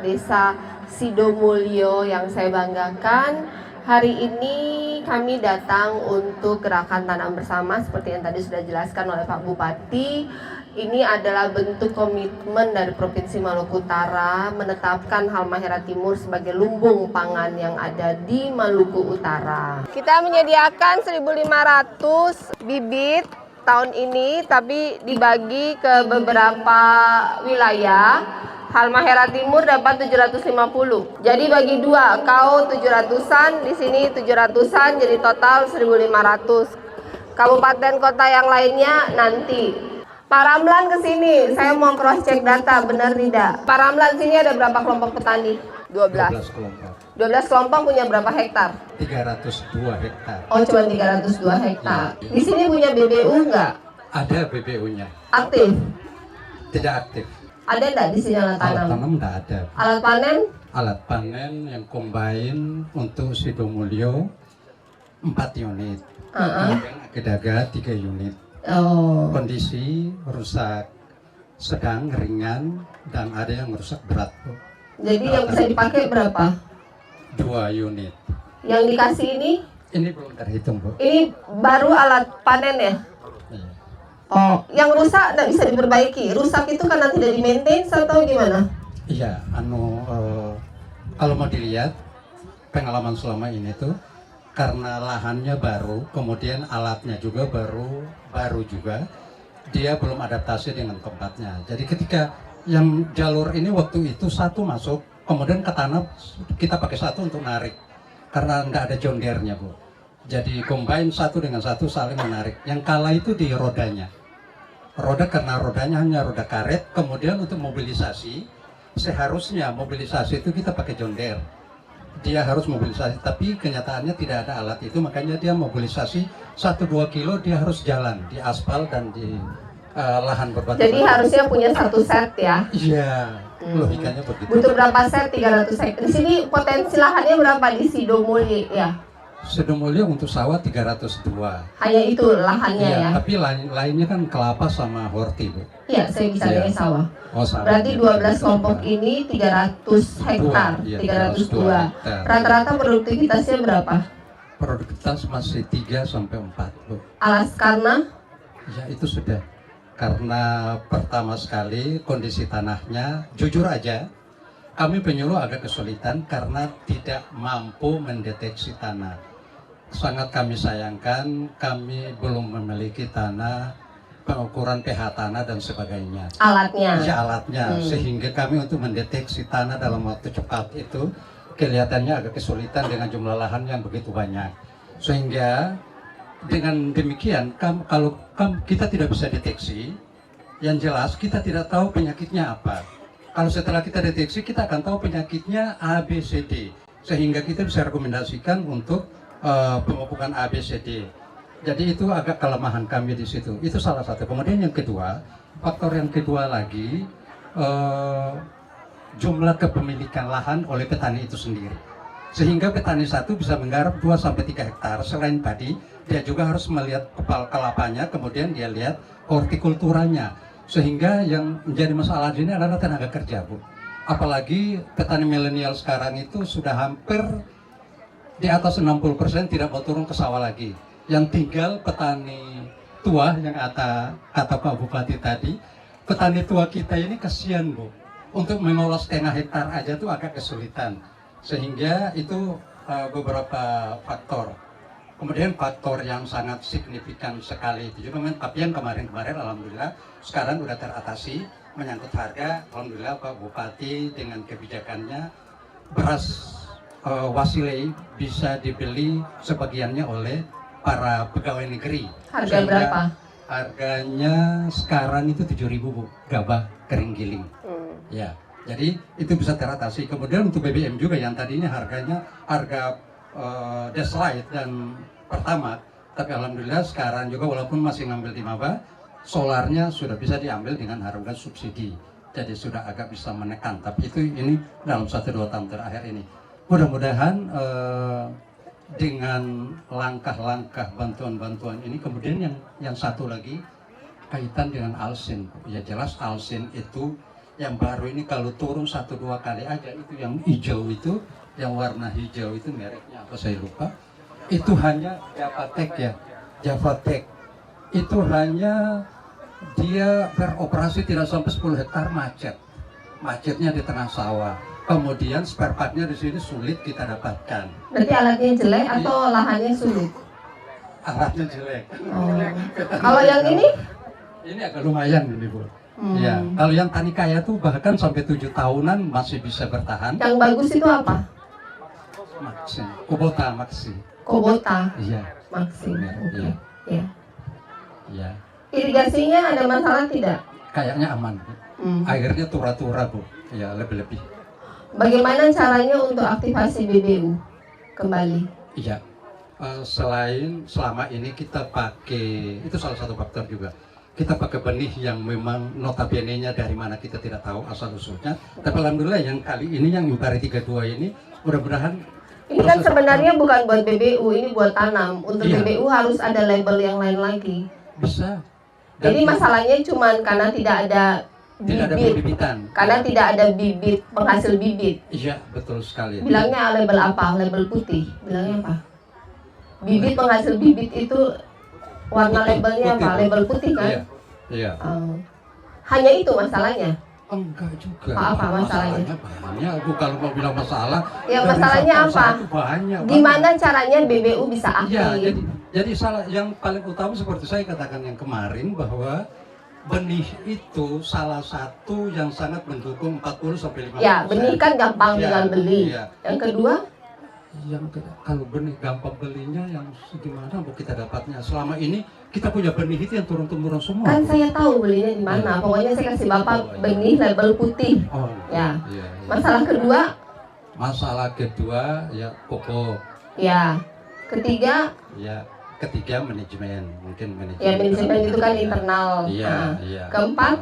Desa Sidomulyo yang saya banggakan. Hari ini kami datang untuk gerakan tanam bersama seperti yang tadi sudah dijelaskan oleh Pak Bupati. Ini adalah bentuk komitmen dari Provinsi Maluku Utara menetapkan Halmahera Timur sebagai lumbung pangan yang ada di Maluku Utara. Kita menyediakan 1.500 bibit tahun ini, tapi dibagi ke beberapa wilayah. Halmahera Timur dapat 750. Jadi bagi dua, kau 700-an, di sini 700-an, jadi total 1.500. Kabupaten kota yang lainnya nanti. Pak Ramlan ke sini, saya mau cross check data, benar tidak? Pak Ramlan, sini ada berapa kelompok petani? 12 kelompok. 12 kelompok punya berapa hektar? 302 hektar. Oh, cuma 302 hektar. Di sini punya BBU enggak? Ada BBU-nya. Aktif? Tidak aktif. Ada enggak di sini alat tanam? Alat tanam tidak ada. Alat panen? Alat panen yang combine untuk Sidomulyo 4 unit. Kemudian Agedaga 3 unit. Oh. Kondisi rusak sedang, ringan, dan ada yang rusak berat. Jadi yang bisa dipakai berapa? 2 unit. Yang dikasih ini? Ini belum terhitung, Bu. Ini baru alat panen ya? Iya. Oh, yang rusak tidak bisa diperbaiki. Rusak itu karena tidak di-maintain atau gimana? Iya, kalau mau dilihat pengalaman selama ini tuh karena lahannya baru, kemudian alatnya juga baru juga, dia belum adaptasi dengan tempatnya. Jadi ketika yang jalur ini waktu itu satu masuk, kemudian ke tanah kita pakai satu untuk narik karena nggak ada John Deere-nya, Bu. Jadi combine satu dengan satu saling menarik. Yang kalah itu di rodanya. Roda karena rodanya hanya roda karet, kemudian untuk mobilisasi, seharusnya mobilisasi itu kita pakai John Deere. Dia harus mobilisasi, tapi kenyataannya tidak ada alat itu, makanya dia mobilisasi 1-2 kilo dia harus jalan di aspal dan di lahan berbatu. Jadi harusnya punya satu set ya? Iya, logikanya begitu. Butuh berapa set? 300 hektar. Di sini potensi lahannya berapa di Sidomulyo ya? Sidomulyo untuk sawah 302. Hanya itu lahannya Iya, ya? tapi lainnya kan kelapa sama horti, Bu. Iya, saya bisa Iya. dengan sawah. Oh, sawah. Berarti 12 kelompok ini 300 hektar, Iya, 302. 302 hektar. Rata-rata produktivitasnya berapa? Produktivitas masih 3-4, Bu. Alas karena? Ya itu sudah. Karena pertama sekali kondisi tanahnya, jujur aja, kami penyuluh agak kesulitan karena tidak mampu mendeteksi tanah. Sangat kami sayangkan, kami belum memiliki tanah, pengukuran pH tanah dan sebagainya. Alatnya? Ya alatnya, sehingga kami untuk mendeteksi tanah dalam waktu cepat itu kelihatannya agak kesulitan dengan jumlah lahan yang begitu banyak. Sehingga dengan demikian, kalau kita tidak bisa deteksi, yang jelas kita tidak tahu penyakitnya apa. Kalau setelah kita deteksi, kita akan tahu penyakitnya A, B, C, D. Sehingga kita bisa rekomendasikan untuk pemupukan A, B, C, D. Jadi itu agak kelemahan kami di situ. Itu salah satu. Kemudian yang kedua, faktor yang kedua lagi, jumlah kepemilikan lahan oleh petani itu sendiri. Sehingga petani satu bisa menggarap 2-3 hektar. Selain padi, dia juga harus melihat kepala kelapanya, kemudian dia lihat hortikulturanya. Sehingga yang menjadi masalah di sini adalah tenaga kerja, Bu. Apalagi petani milenial sekarang itu sudah hampir di atas 60% tidak mau turun ke sawah lagi. Yang tinggal petani tua yang kata Pak Bupati tadi, petani tua kita ini kasihan, Bu. Untuk mengolah setengah hektar aja tuh agak kesulitan. Sehingga itu beberapa faktor. Kemudian faktor yang sangat signifikan sekali itu juga, tapi yang kemarin-kemarin alhamdulillah sekarang sudah teratasi menyangkut harga. Alhamdulillah Pak Bupati dengan kebijakannya beras wasilei bisa dibeli sebagiannya oleh para pegawai negeri. Harga berapa? Harganya sekarang itu 7.000, Bu, gabah kering giling. Ya, jadi itu bisa teratasi. Kemudian untuk BBM juga yang tadinya harganya harga Deslite dan Pertamax, tapi alhamdulillah sekarang juga walaupun masih ngambil di maba, solarnya sudah bisa diambil dengan harga subsidi. Jadi sudah agak bisa menekan. Tapi itu ini dalam 1-2 tahun terakhir ini. Mudah-mudahan dengan langkah-langkah bantuan-bantuan ini, kemudian yang satu lagi kaitan dengan Alsin. Ya jelas Alsin itu Yang baru ini kalau turun 1-2 kali aja itu yang hijau itu, yang warna hijau itu mereknya apa saya lupa. Itu hanya Javatek ya, Javatek. Itu hanya dia beroperasi tidak sampai 10 hektar macet. Macetnya di tengah sawah. Kemudian spare partnya di sini sulit kita dapatkan. Berarti alatnya jelek atau lahannya sulit? Alatnya jelek. Oh. Kalau yang ini? Ini agak lumayan ini Bu. Ya, kalau yang tani kaya tuh bahkan sampai 7 tahunan masih bisa bertahan. Yang bagus itu apa? Maxi, Kubota Maxi. Kubota. Iya. Maxi. Iya. Oke. Iya. Ya. Iya. Irigasinya ada masalah tidak? Kayaknya aman. Bu. Airnya tura-tura Bu. Ya, lebih-lebih. Bagaimana caranya untuk aktivasi BBU kembali? Iya. Selain selama ini kita pakai, itu salah satu faktor juga. Kita pakai benih yang memang notabene-nya dari mana kita tidak tahu asal usulnya. Tapi alhamdulillah yang kali ini yang Impari 32 ini mudah-mudahan ini kan sebenarnya bukan buat BBU, ini buat tanam. Untuk iya. BBU harus ada label yang lain lagi. Bisa. Jadi masalahnya cuma karena tidak ada tidak ada bibit. bibitan. Karena tidak ada bibit, penghasil bibit. Iya, betul sekali. Bilangnya label apa? Label putih. Bilangnya apa? Bibit penghasil bibit itu warna Putih, labelnya putih, apa? Bu. Label putih kan? Iya. Iya. Hanya itu masalahnya. Enggak juga. Apa masalahnya? Banyak. Bu, kalau mau bilang masalah. Ya, dari masalahnya satu apa? satu Banyak. Gimana caranya BBU bisa Iya, aktif? jadi salah yang paling utama seperti saya katakan yang kemarin bahwa benih itu salah satu yang sangat mendukung 40 sampai 50%. Ya, benih kan gampang Iya, tinggal beli. iya. Yang kedua, Kalau benih gampang belinya yang gimana Bu kita dapatnya? Selama ini kita punya benih itu yang turun-temurun semua. kan Bu. saya tahu belinya di mana. Pokoknya saya kasih Bapak benih label putih. Oh, Ya. iya, iya. Masalah kedua, Masalah kedua ya pokok. ya. Ketiga, Ya, ketiga manajemen, mungkin manajemen. ya manajemen itu kan Iya. internal. Iya, Nah, iya. Keempat,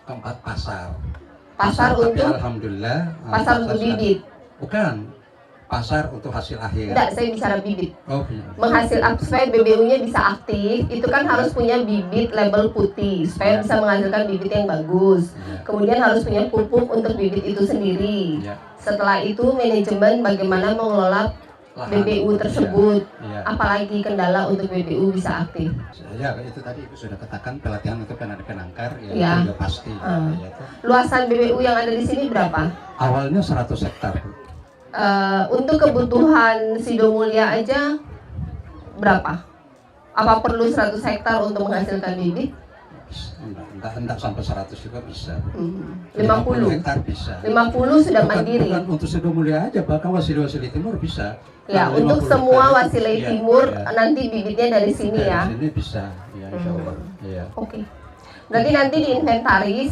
Keempat pasar. pasar tapi untuk alhamdulillah pasar untuk sudah- bibit. Bukan. Pasar untuk hasil akhir. Enggak, saya bicara bibit. Oh, iya. Menghasil supaya BBU-nya bisa aktif, itu kan harus punya bibit label putih supaya bisa menghasilkan bibit yang bagus. Iya. Kemudian harus punya pupuk untuk bibit itu sendiri. Iya. Setelah itu manajemen bagaimana mengelola Lahan. BBU tersebut. Iya. Apalagi kendala untuk BBU bisa aktif. Ya, itu tadi Ibu sudah katakan pelatihan untuk penangkar ya, Iya. itu juga pasti. Ah. Ya, itu. Luasan BBU yang ada di sini berapa? Awalnya 100 hektar. Bu. Untuk kebutuhan Sido Mulia aja berapa? Apa perlu 100 hektar untuk menghasilkan bibit? Enggak sampai 100 juga bisa. 50 hektar bisa. 50 sudah mandiri. Bukan untuk Sido Mulia aja, bahkan Wasili Timur bisa. Ya, Kalau untuk 50 semua hektar itu, Wasilai iya, Timur iya. nanti bibitnya dari sini Dari ya. sini bisa, ya insya Allah. Iya. Oke. Berarti nanti diinventaris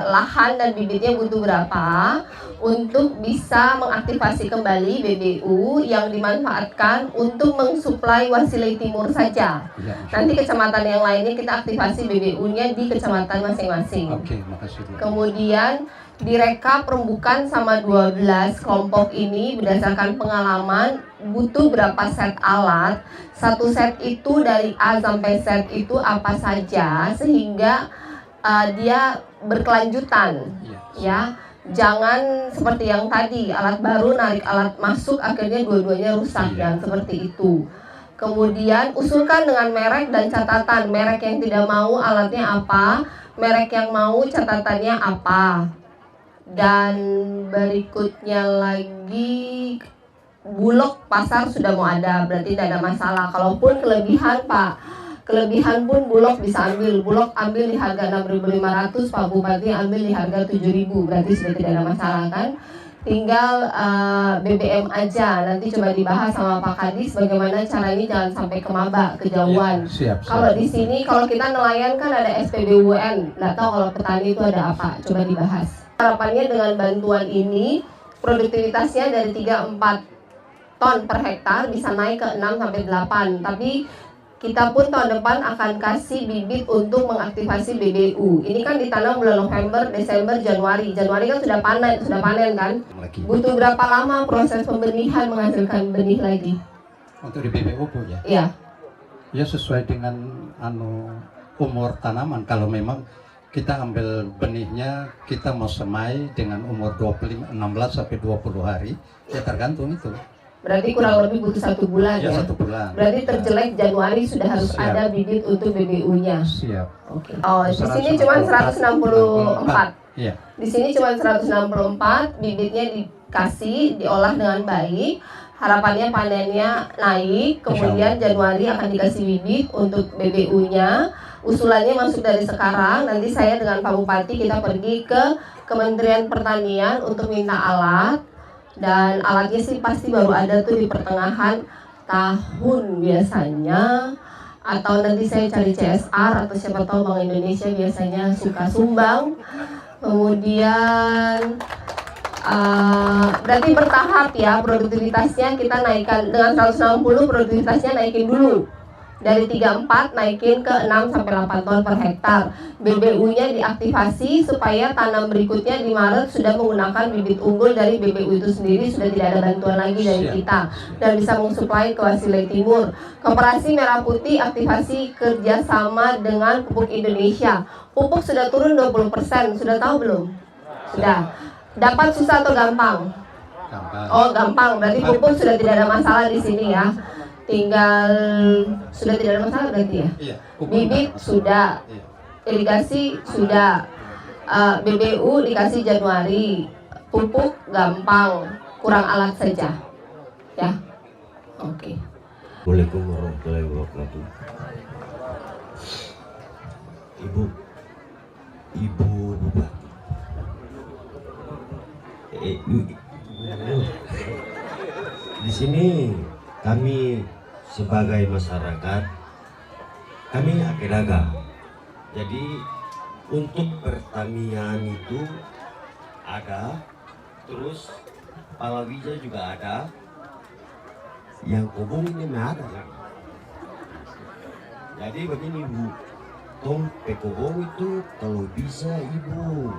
lahan dan bibitnya butuh berapa untuk bisa mengaktifasi kembali BBU yang dimanfaatkan untuk mensuplai Wasilai Timur saja. Iya, insya Nanti Allah. kecamatan yang lainnya kita aktifasi BBU-nya di kecamatan masing-masing. Oke, makasih Bu. Kemudian direkap rembukan sama 12 kelompok ini berdasarkan pengalaman butuh berapa set alat. Satu set itu dari A sampai Z itu apa saja sehingga dia berkelanjutan Iya. ya. Jangan seperti yang tadi alat baru narik alat masuk akhirnya dua-duanya rusak Iya. dan seperti itu. Kemudian usulkan dengan merek dan catatan. Merek yang tidak mau alatnya apa, merek yang mau catatannya apa. Dan berikutnya lagi bulog pasar sudah mau ada, berarti tidak ada masalah. Kalaupun kelebihan Pak, kelebihan pun bulog bisa ambil. Bulog ambil di harga 6.500, Pak Bupati ambil di harga 7.000, berarti sudah tidak ada masalah kan. Tinggal BBM aja, nanti coba dibahas sama Pak Kadis bagaimana caranya jangan sampai ke maba, kejauhan. Siap. Kalau di sini, kalau kita nelayan kan ada SPBUN, nggak tahu kalau petani itu ada apa, coba dibahas. Harapannya dengan bantuan ini, produktivitasnya dari 3-4 ton per hektar bisa naik ke 6-8. Tapi kita pun tahun depan akan kasih bibit untuk mengaktifasi BBU. Ini kan ditanam bulan November, Desember, Januari. Januari kan sudah panen kan? Lagi. Butuh berapa lama proses pembenihan menghasilkan benih lagi? Untuk di BBU Bu ya. Iya. Ya sesuai dengan umur tanaman. Kalau memang kita ambil benihnya, kita mau semai dengan umur 16 sampai 20 hari, ya tergantung itu. Berarti kurang lebih butuh 1 bulan Ya, ya? 1 bulan. Berarti terjelek Januari sudah harus Siap. ada bibit untuk BBU-nya. Siap. Oke. Oh, di sini cuma 164. Iya. Di sini cuma 164, bibitnya dikasih, diolah dengan baik. Harapannya panennya naik, kemudian Januari akan dikasih bibit untuk BBU-nya. Usulannya masuk dari sekarang. Nanti saya dengan Pak Bupati kita pergi ke Kementerian Pertanian untuk minta alat. Dan alatnya sih pasti baru ada tuh di pertengahan tahun biasanya, atau nanti saya cari CSR atau siapa tahu Bank Indonesia biasanya suka sumbang. Kemudian berarti bertahap ya, produktivitasnya kita naikkan dengan 160, produktivitasnya naikin dulu dari 34 naikin ke 6 sampai 8 ton per hektar. BBU-nya diaktifasi supaya tanam berikutnya di Maret sudah menggunakan bibit unggul dari BBU itu sendiri, sudah tidak ada bantuan lagi dari kita dan bisa mensuplai ke Wasilai Timur. Koperasi Merah Putih aktivasi kerjasama dengan Pupuk Indonesia. Pupuk sudah turun 20%, sudah tahu belum? Sudah. Dapat susah atau gampang? Gampang. Oh, gampang. Berarti pupuk sudah tidak ada masalah di sini ya. Tinggal sudah tidak ada masalah berarti ya. Iya. Bibit sudah, Iya. irigasi sudah, BBU dikasih Januari, pupuk gampang, kurang alat saja, ya. Oke. Assalamualaikum warahmatullahi wabarakatuh. Ibu Bupati. Di sini kami sebagai masyarakat, kami akhirnya jadi untuk pertanian itu ada, terus palawija juga ada, yang kobong ini nggak ada kan? Jadi begini Bu, tong pekobong itu kalau bisa Ibu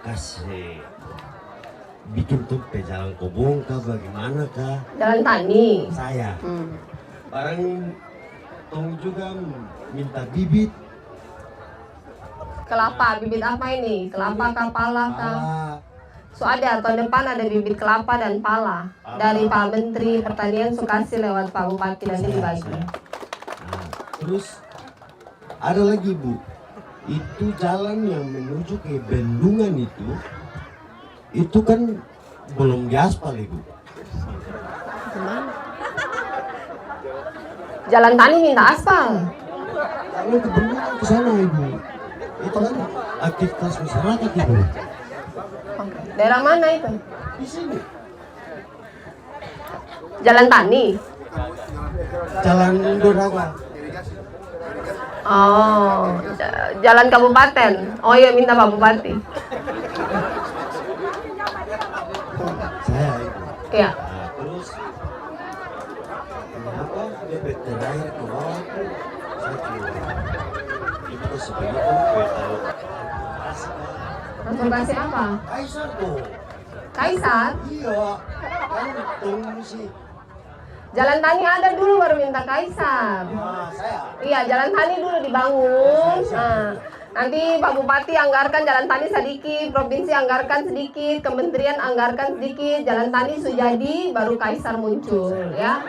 kasih bikin tempe jalan kobong kah bagaimana kah? Jalan tani. Saya barang tong juga minta bibit Kelapa, bibit apa ini? Kelapa kah, pala kah? So ada, tahun depan ada bibit kelapa dan pala dari Pak Menteri Pertanian Sukasi lewat Pak Bupati nanti dibagi. Nah, terus ada lagi Bu, itu jalan yang menuju ke bendungan itu kan belum diaspal Ibu. Jalan tani minta aspal. Kalau ke bendungan ke sana Ibu, itu kan aktivitas masyarakat Ibu. Daerah mana itu? Di sini. Jalan tani. Jalan Doraga. Oh, jalan kabupaten. Oh iya, minta Pak Bupati. Saya Ibu. Iya. Nah, terus kenapa DP terakhir ke bawah itu saya keluar. Itu sebagai tahu. Transportasi apa? Kaisar tuh. Kaisar. Iya. Kan tunggu sih. Jalan tani ada dulu baru minta Kaisar. Nah, saya. Iya, jalan tani dulu dibangun. Nah, nanti Pak Bupati anggarkan jalan tani sedikit, provinsi anggarkan sedikit, kementerian anggarkan sedikit, jalan tani sudah jadi, baru Kaisar muncul, ya.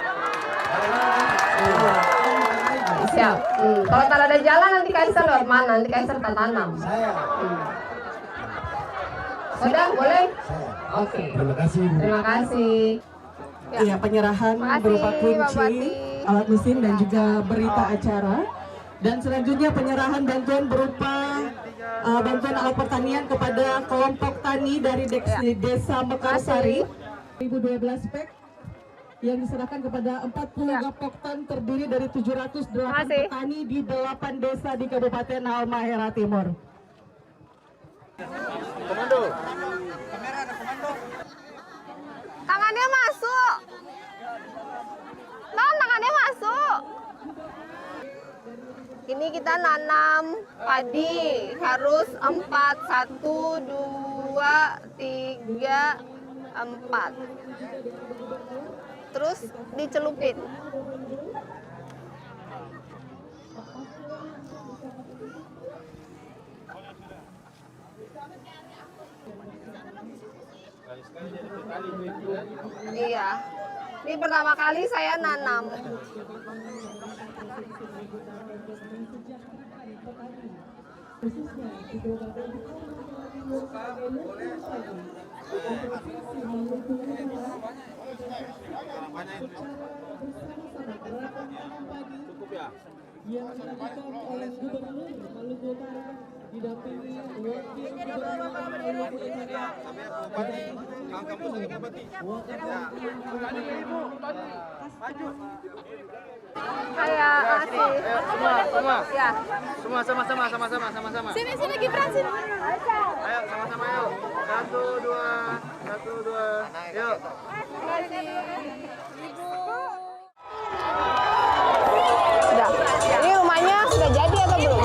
Siap. Kalau tak ada jalan nanti Kaisar lewat mana? Nanti Kaisar tak tanam. Saya. Sudah, boleh? Saya. Oke. Terima kasih Bu. Terima kasih. Ya. Iya, penyerahan Terima kasih, berupa Pak kunci, Bupati. alat mesin dan juga berita acara. Dan selanjutnya penyerahan bantuan berupa bantuan alat pertanian kepada kelompok tani dari Desa Mekarsari 2012 PEK yang diserahkan kepada 40 gapok tan terdiri dari 708 petani di 8 desa di Kabupaten Halmahera Timur. Tangannya masuk. Tangannya masuk. Ini kita nanam padi harus 4, 1, 2, 3, 4. Terus dicelupin. Iya. Ini pertama kali saya nanam. Cukup ya? Yang dilakukan oleh Gubernur Maluku Utara didampingi Wakil Gubernur Maluku Utara. Kayak asli. Semua. Ya. Semua sama-sama. Sini Gibran sini. Ayo sama-sama yuk. 1, 2, 1, 2. Yuk. Sudah. Ini rumahnya sudah jadi atau belum?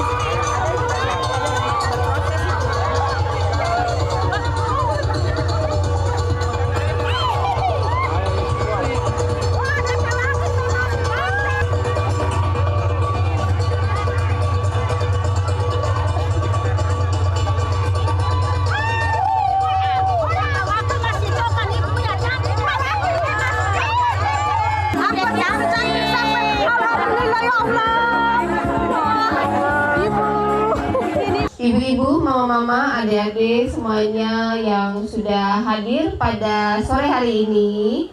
Ibu-ibu, mama-mama, adik-adik semuanya yang sudah hadir pada sore hari ini.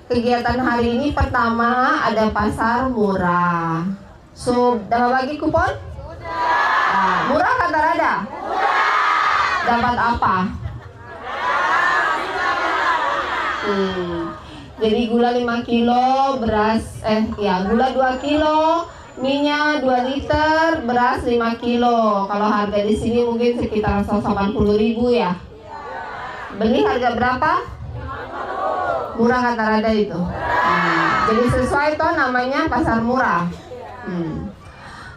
Kegiatan hari ini pertama ada pasar murah. Sudah bagi kupon? Sudah. Murah kata Rada? Murah. Dapat apa? Jadi gula 5 kilo, gula 2 kilo, minyak 2 liter, beras 5 kilo. Kalau harga di sini mungkin sekitar 180.000 ya. Beli harga berapa? Murah kata Rada itu. Jadi sesuai toh namanya pasar murah.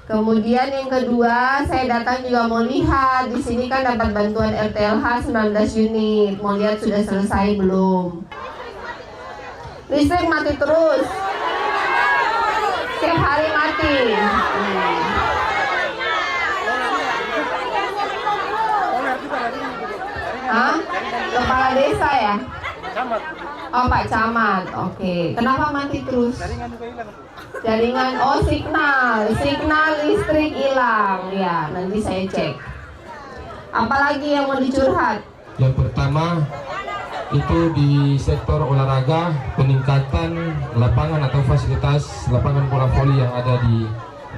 Kemudian yang kedua, saya datang juga mau lihat di sini kan dapat bantuan RTLH 19 unit. Mau lihat sudah selesai belum? Listrik mati terus. Setiap hari mati. Hah? Kepala desa ya? Camat. Oh Pak Camat, oke. Kenapa mati terus? Jaringan juga hilang. Jaringan, oh signal listrik hilang. Ya, nanti saya cek. Apalagi yang mau dicurhat? Yang pertama itu di sektor olahraga, peningkatan lapangan atau fasilitas lapangan bola voli yang ada di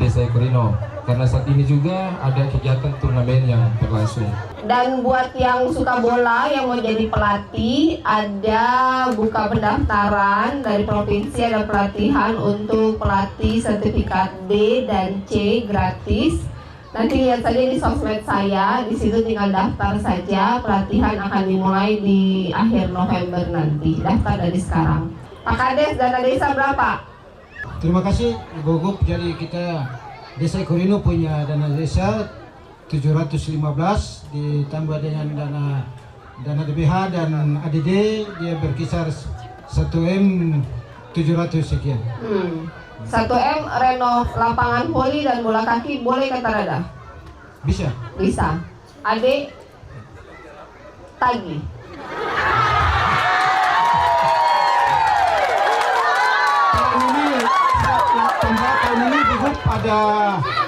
Desa Ekorino. Karena saat ini juga ada kegiatan turnamen yang berlangsung. Dan buat yang suka bola, yang mau jadi pelatih, ada buka pendaftaran dari provinsi, ada pelatihan untuk pelatih sertifikat B dan C gratis. Nanti lihat saja di sosmed saya, di situ tinggal daftar saja. Pelatihan akan dimulai di akhir November nanti. Daftar dari sekarang. Pak Kades, dana desa berapa? Terima kasih Ibu Gup. Jadi kita Desa Ekorino punya dana desa 715 ditambah dengan dana DBH dan ADD dia berkisar 1M 700 sekian. 1M renov lapangan voli dan bola kaki boleh kata Rada? Bisa. Bisa. Adik tagih. Tahun ini Gup ada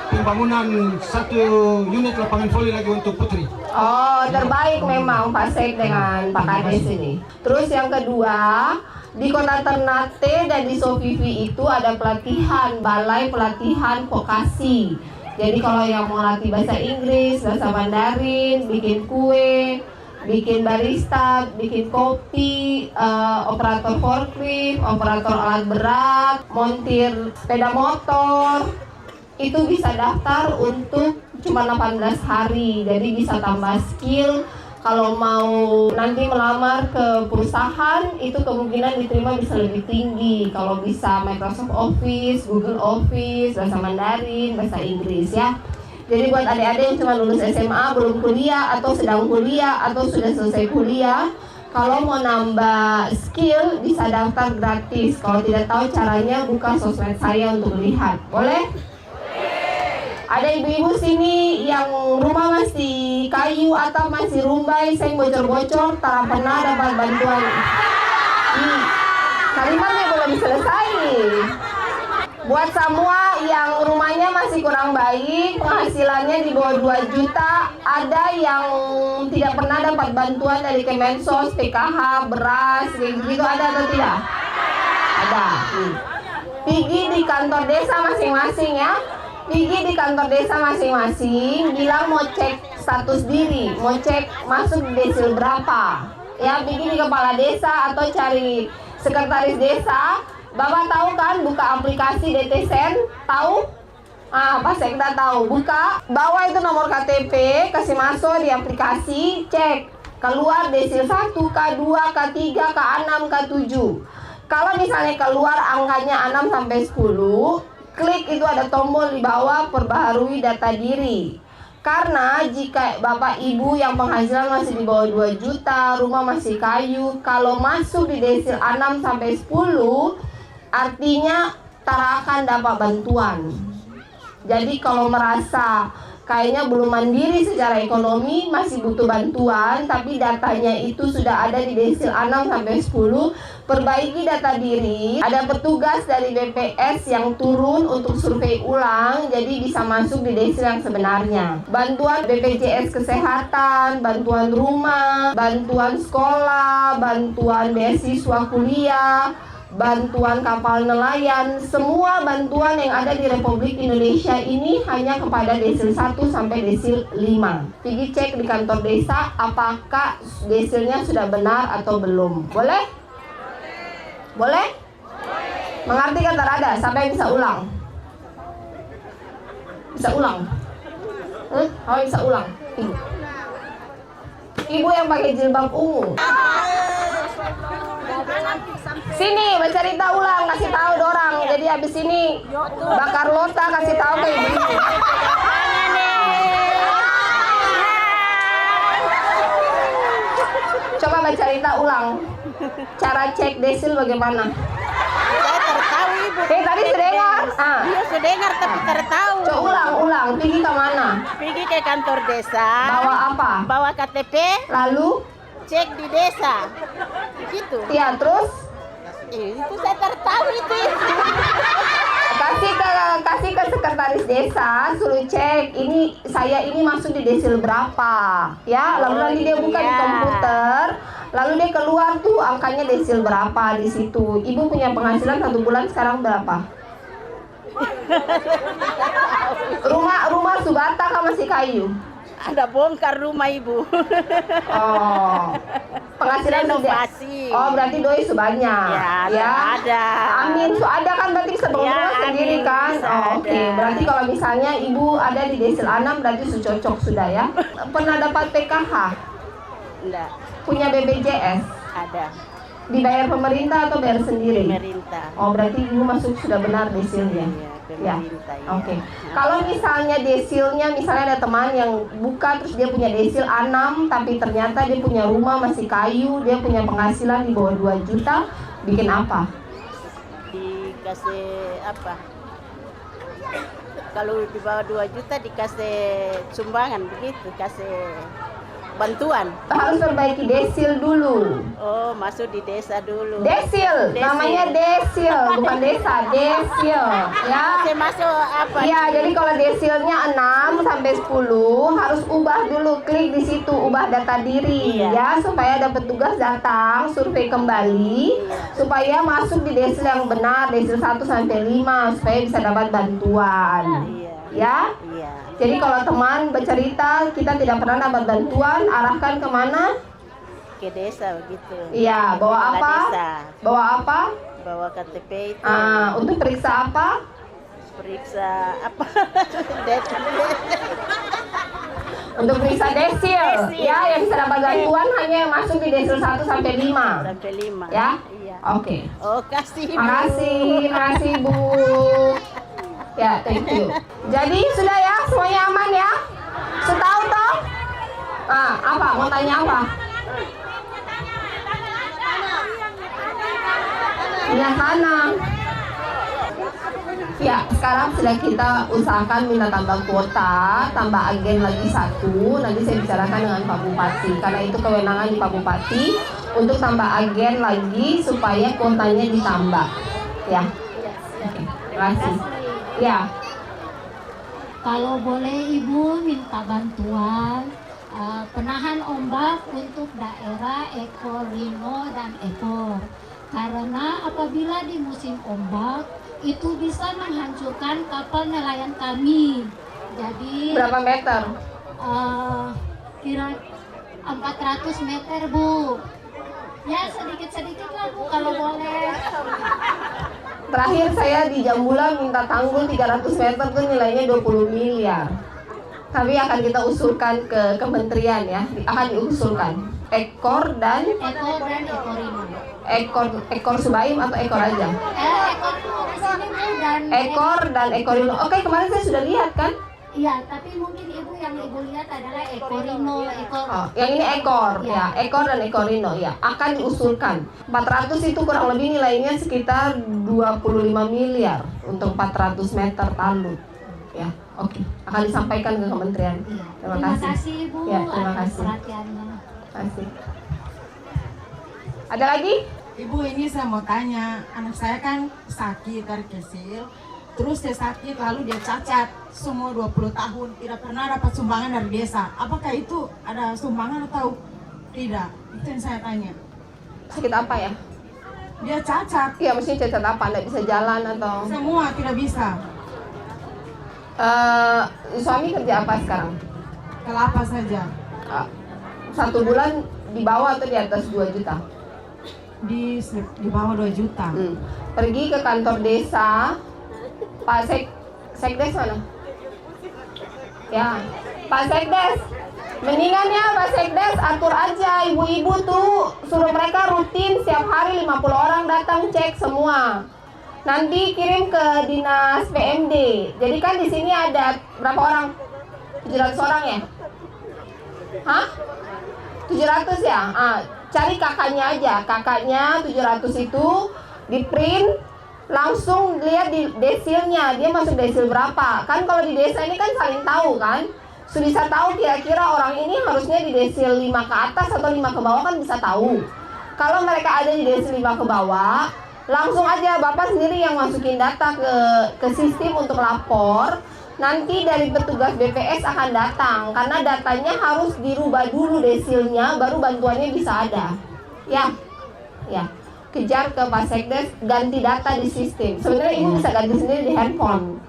pembangunan 1 unit lapangan voli lagi untuk putri. Oh, terbaik memang Pak Sek dengan Pak Kades ini. Terus yang kedua, di Kota Ternate dan di Sofivi itu ada pelatihan, balai pelatihan vokasi. Jadi kalau yang mau latih bahasa Inggris, bahasa Mandarin, bikin kue, bikin barista, bikin kopi, operator forklift, operator alat berat, montir sepeda motor, itu bisa daftar untuk cuma 18 hari. Jadi bisa tambah skill. Kalau mau nanti melamar ke perusahaan, itu kemungkinan diterima bisa lebih tinggi. Kalau bisa Microsoft Office, Google Office, bahasa Mandarin, bahasa Inggris ya. Jadi buat adik-adik yang cuma lulus SMA, belum kuliah, atau sedang kuliah, atau sudah selesai kuliah, kalau mau nambah skill bisa daftar gratis. Kalau tidak tahu caranya, buka sosmed saya untuk melihat. Boleh? Ada ibu-ibu sini yang rumah masih kayu atau masih rumbai, saya bocor-bocor, tak pernah dapat bantuan. Kalimatnya belum selesai. Buat semua yang rumahnya masih kurang baik, penghasilannya di bawah 2 juta, ada yang tidak pernah dapat bantuan dari Kemensos, PKH, beras, gitu ada atau tidak? Ada. Pergi di kantor desa masing-masing ya. Pergi di kantor desa masing-masing, bilang mau cek status diri, mau cek masuk desil berapa. Ya, pergi di kepala desa atau cari sekretaris desa. Bapak tahu kan buka aplikasi DTSen? Tahu? Pas Sekda tahu. Buka, bawa itu nomor KTP, kasih masuk di aplikasi, cek. Keluar desil 1, K2, K3, K6, K7. Kalau misalnya keluar angkanya 6 sampai 10, klik itu ada tombol di bawah perbaharui data diri. Karena jika Bapak Ibu yang penghasilan masih di bawah 2 juta, rumah masih kayu, kalau masuk di desil 6 sampai 10, artinya tak akan dapat bantuan. Jadi kalau merasa kayaknya belum mandiri secara ekonomi, masih butuh bantuan, tapi datanya itu sudah ada di desil 6 sampai 10, perbaiki data diri. Ada petugas dari BPS yang turun untuk survei ulang, jadi bisa masuk di desil yang sebenarnya. Bantuan BPJS Kesehatan, bantuan rumah, bantuan sekolah, bantuan beasiswa kuliah, bantuan kapal nelayan, semua bantuan yang ada di Republik Indonesia ini hanya kepada desil 1 sampai desil 5. Pergi cek di kantor desa apakah desilnya sudah benar atau belum. Boleh? Boleh? Mengerti kata Rada? Siapa yang bisa ulang? Bisa ulang? Oh, bisa ulang? Ibu. Ibu yang pakai jilbab ungu. Sini, bercerita ulang, kasih tahu dorang. Jadi habis ini bakar lota, kasih tahu ke ibu. Coba bercerita ulang. Cara cek desil bagaimana? Saya tertahu ibu. Tadi sudah dengar. Iya sudah dengar tapi tertahu. Coba ulang. Pergi ke mana? Pergi ke kantor desa. Bawa apa? Bawa KTP. Lalu? Cek di desa. Gitu. Iya, terus? Itu saya tertahu itu. Kasih ke sekretaris desa, suruh cek ini saya ini masuk di desil berapa, ya. Lalu nanti dia buka di komputer, lalu dia keluar tuh angkanya desil berapa di situ. Ibu punya penghasilan 1 bulan sekarang berapa? Rumah Subata kan masih kayu. Ada bongkar rumah ibu. Oh, penghasilan renovasi. Oh, berarti doi sebanyak. Ya, ada. Amin, so ada kan berarti bisa bangun rumah sendiri kan? Oh, oke. Berarti kalau misalnya ibu ada di desil 6 berarti sudah cocok sudah ya. Pernah dapat PKH? Enggak. Punya BPJS? Ada. Dibayar pemerintah atau bayar sendiri? Pemerintah. Oh, berarti ibu masuk sudah benar desilnya. Ya, oke. Kalau misalnya desilnya, misalnya ada teman yang buka terus dia punya desil 6 tapi ternyata dia punya rumah masih kayu, dia punya penghasilan di bawah 2 juta, bikin apa? Dikasih apa? Kalau di bawah 2 juta dikasih sumbangan begitu, kasih bantuan. Harus perbaiki desil dulu. Oh, masuk di desa dulu. Desil. Namanya desil, bukan desa, desil. Ya. Saya masuk apa? Iya, jadi kalau desilnya 6 sampai 10 harus ubah dulu, klik di situ ubah data diri ya, supaya ada petugas datang survei kembali supaya masuk di desil yang benar, desil 1 sampai 5 supaya bisa dapat bantuan. Ya. Iya. Jadi kalau teman bercerita kita tidak pernah dapat bantuan, arahkan kemana? Ke desa begitu. Iya, bawa apa? Desa. Bawa apa? Bawa KTP itu. Untuk periksa apa? Periksa apa? Untuk periksa desil. Ya, yang bisa dapat bantuan hanya yang masuk di desil 1 sampai 5. Sampai 5. Ya? Iya. Oke. Oh, kasih. Makasih Bu. Ya, thank you. Jadi sudah ya, semuanya aman ya? Setahu toh? Apa? Mau tanya apa? Punya tanah. Ya, sekarang sedang kita usahakan minta tambah kuota, tambah agen lagi 1. Nanti saya bicarakan dengan Pak Bupati, karena itu kewenangan di Pak Bupati untuk tambah agen lagi supaya kuotanya ditambah. Ya, oke, terima kasih. Ya, kalau boleh Ibu minta bantuan penahan ombak untuk daerah Ekor Rino dan Ekor. Karena apabila di musim ombak itu bisa menghancurkan kapal nelayan kami. Jadi berapa meter? Kira 400 meter Bu. Ya sedikit-sedikit lah Bu kalau boleh. Terakhir saya di Jambula minta tanggul 300 meter tuh nilainya 20 miliar. Tapi akan kita usulkan ke kementerian ya, akan diusulkan. Ekor dan Ekorino. Ekor Subaim atau ekor aja? Ekor di sini Bu dan Ekor dan Ekorino. Oke, kemarin saya sudah lihat kan? Iya, tapi mungkin Ibu yang Ibu lihat adalah Ekorino, ekor. Oh, yang ini ekor ya, ekor dan Ekorino ya, akan diusulkan. 400 itu kurang lebih nilainya sekitar 25 miliar untuk 400 meter talut. Ya, oke. Akan disampaikan ke kementerian. Iya. Terima Terima kasih. kasih Ibu Ya, terima atas kasih. perhatiannya. Terima kasih. Ada lagi? Ibu, ini saya mau tanya, anak saya kan sakit dari kecil, terus dia sakit lalu dia cacat semua 20 tahun, tidak pernah dapat sumbangan dari desa. Apakah itu ada sumbangan atau tidak? Itu yang saya tanya. Sakit apa ya? Dia cacat. Iya, mesti cacat apa? Nggak bisa jalan atau? Semua tidak bisa. Suami kerja apa sekarang? Kelapa saja. 1 bulan di bawah atau di atas 2 juta? Di bawah 2 juta. Pergi ke kantor desa, Pak Sekdes mana? Ya, Pak Sekdes. Mendingan ya Pak Sekdes atur aja ibu-ibu tuh, suruh mereka rutin setiap hari 50 orang datang cek semua. Nanti kirim ke dinas PMD. Jadi kan di sini ada berapa orang? 700 orang ya? Hah? 700 ya? Cari kakaknya aja. Kakaknya 700 itu di print, langsung lihat di desilnya, dia masuk desil berapa. Kan kalau di desa ini kan saling tahu kan, sudah bisa tahu kira-kira orang ini harusnya di desil 5 ke atas atau 5 ke bawah kan bisa tahu. Kalau mereka ada di desil 5 ke bawah, langsung aja Bapak sendiri yang masukin data ke sistem untuk lapor. Nanti dari petugas BPS akan datang, karena datanya harus dirubah dulu desilnya, baru bantuannya bisa ada. Ya, ya. Kejar ke Pak Sekdes, ganti data di sistem. Sebenarnya ibu bisa ganti sendiri di handphone.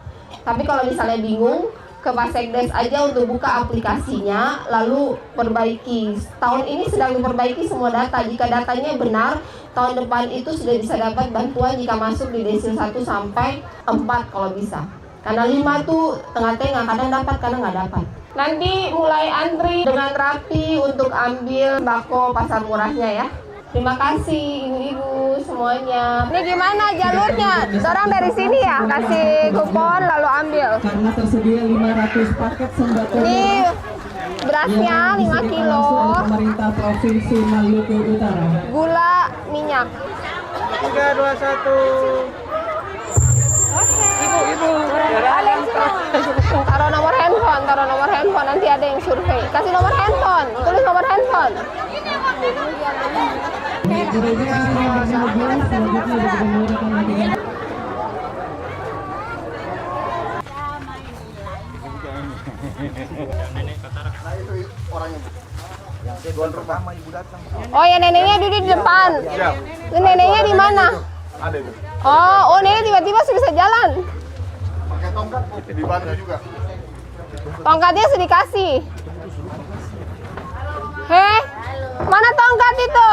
Tapi kalau misalnya bingung, ke Pak Sekdes aja untuk buka aplikasinya, lalu perbaiki. Tahun ini sedang diperbaiki semua data. Jika datanya benar, tahun depan itu sudah bisa dapat bantuan jika masuk di desil 1 sampai 4 kalau bisa. Karena 5 tuh tengah-tengah, kadang dapat, kadang nggak dapat. Nanti mulai antri dengan rapi untuk ambil bako pasar murahnya ya. Terima kasih ibu-ibu semuanya. Ini gimana jalurnya? Orang dari sini ya, kasih kupon lalu ambil. Karena tersedia 500 paket sembako. Ini berasnya 5 kilo. Pemerintah Provinsi Maluku Utara. Gula, minyak. 3, 2, 1. Ibu. Taruh nomor handphone, nanti ada yang survei. Kasih nomor handphone, tulis nomor handphone. Oh ya, neneknya duduk di depan. Neneknya di mana? Oh, nenek tiba-tiba sudah bisa jalan. Pakai tongkat dibantu juga. Tongkatnya sudah dikasih. Heh, mana tongkat itu?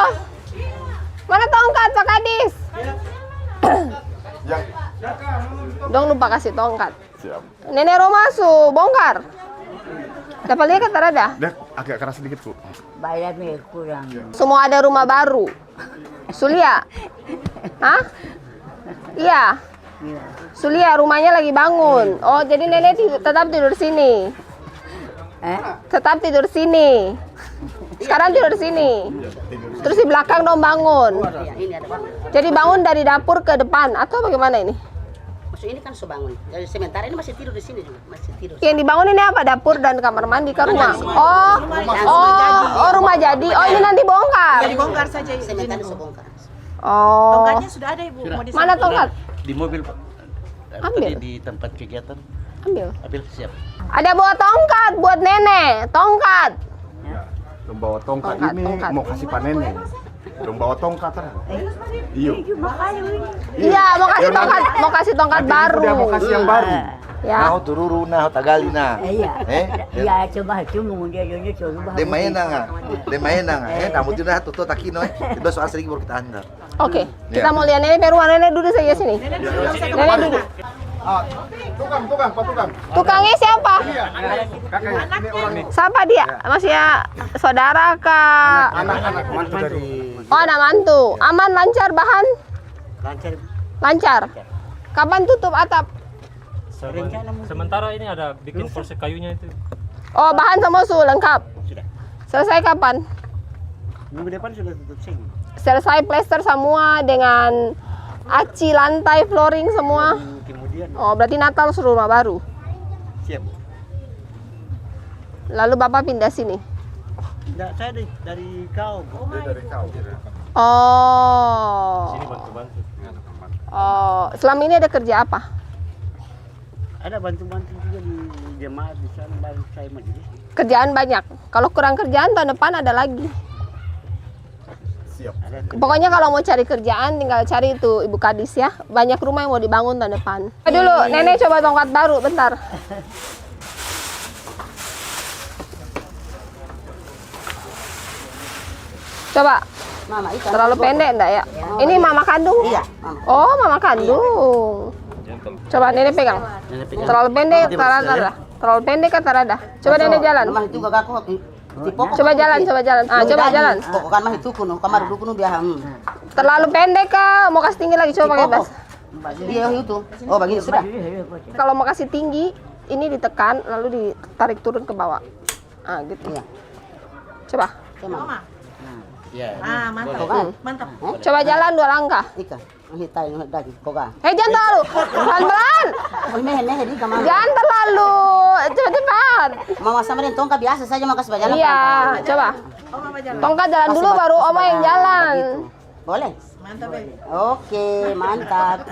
Mana tongkat Pak Kadis? Dong lupa kasih tongkat. Siap. Nenek Roma bongkar. Dapat lihat kata ada? Dek, agak keras sedikit, Bu. Bayarnya kurang. Semua ada rumah baru. Sulia? Hah? Iya. Sulia rumahnya lagi bangun. Oh, jadi nenek tetap tidur sini. Tetap tidur sini. Sekarang tidur sini. Terus di belakang dong bangun. Jadi bangun dari dapur ke depan atau bagaimana ini? Maksud ini kan bangun. Jadi sementara ini masih tidur di sini juga, masih tidur. Yang dibangun ini apa? Dapur dan kamar mandi ke rumah? Rumah jadi. Oh, ini nanti bongkar. Dibongkar saja. Sementara sebongkar. Oh. Tongkatnya sudah ada Ibu. Mau Mana tongkat? Di mobil Pak. Ambil. Tadi di tempat kegiatan. Ambil. Siap. Ada bawa tongkat buat nenek. Tongkat. Dong bawa tongkat Tongkat, ini tongkat. mau kasih panennya. Dong bawa tongkat kan? Iya. Iya, mau kasih tongkat baru. Dia mau kasih yang baru. Ya. Nah, tururu nah tagali nah. Iya. Iya, coba cuma dia coba. De maena nga. Namun tu dah tuto takino Itu soal sedikit baru kita andar. Oke, kita mau lihat nenek Perua. Nenek duduk saja sini. Nenek duduk. Tukang. Tukangnya siapa? Kakaknya, ini orang nih. Siapa dia? Maksudnya saudara kah? Anak-anak mantu dari. Oh, anak mantu. Aman, lancar bahan? Lancar. Kapan tutup atap? Sementara ini ada bikin polsek kayunya itu. Oh, bahan sama su lengkap. Sudah. Selesai kapan? Minggu depan sudah tutup sing. Selesai plester semua dengan aci lantai, flooring semua. Kemudian. Oh, berarti Natal suruh rumah baru. Siap. Lalu Bapak pindah sini. Enggak, saya dari kau. Dari kau. Oh. Sini bantu-bantu. Oh, selama ini ada kerja apa? Ada bantu-bantu juga di jemaat di sana baru saya majelis. Kerjaan banyak. Kalau kurang kerjaan tahun depan ada lagi. Siap. Pokoknya kalau mau cari kerjaan tinggal cari itu Ibu Kadis ya. Banyak rumah yang mau dibangun tahun depan. Dulu nenek coba tongkat baru bentar. Coba. Mama, ikan. Terlalu pendek enggak ya? Ini mama kandung? Iya, Oh, mama kandung. Coba nenek pegang. Terlalu pendek tarada. Terlalu pendek kan tarada. Coba nenek jalan. Mama itu gak aku. Coba jalan. Coba jalan. Pokoknya mah itu kuno, kamar dulu kuno biar. Terlalu pendek kah? Mau kasih tinggi lagi coba pakai bas. Iya itu. Oh, begini sudah. Kalau mau kasih tinggi, ini ditekan lalu ditarik turun ke bawah. Ah, gitu. Iya. Coba. Mama. Iya. Mantap. Mantap. Coba jalan 2 langkah. Ika, hitai dagi koga. Jangan terlalu. Pelan-pelan. Jangan terlalu cepat-cepat. Mama sama dengan tongkat biasa saja mau kasih jalan. Iya, coba. Tongkat jalan dulu baru Oma yang jalan. Boleh? Mantap, Oke, mantap.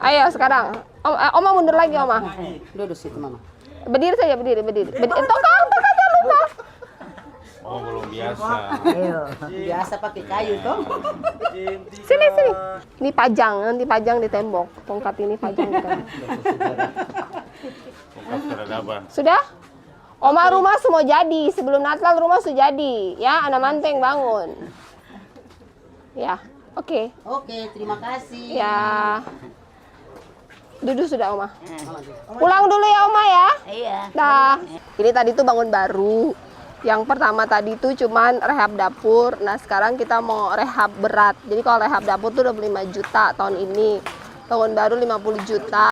Ayo sekarang. Oma mundur lagi, Oma. Duduk situ, Mama. Berdiri saja, berdiri. Tongkat jangan lupa. Oh, belum biasa. Biasa pakai kayu toh. Sini. Ini pajang, nanti pajang di tembok. Tongkat ini pajang di tembok. Sudah? Oma rumah semua jadi. Sebelum Natal rumah sudah jadi. Ya, anak manteng bangun. Ya, oke. Oke, terima kasih. Ya. Duduk sudah, Oma. Pulang dulu ya, Oma ya. Iya. Dah. Ini tadi tuh bangun baru. Yang pertama tadi tuh cuman rehab dapur. Nah, sekarang kita mau rehab berat. Jadi kalau rehab dapur tuh 25 juta tahun ini. Bangun baru 50 juta.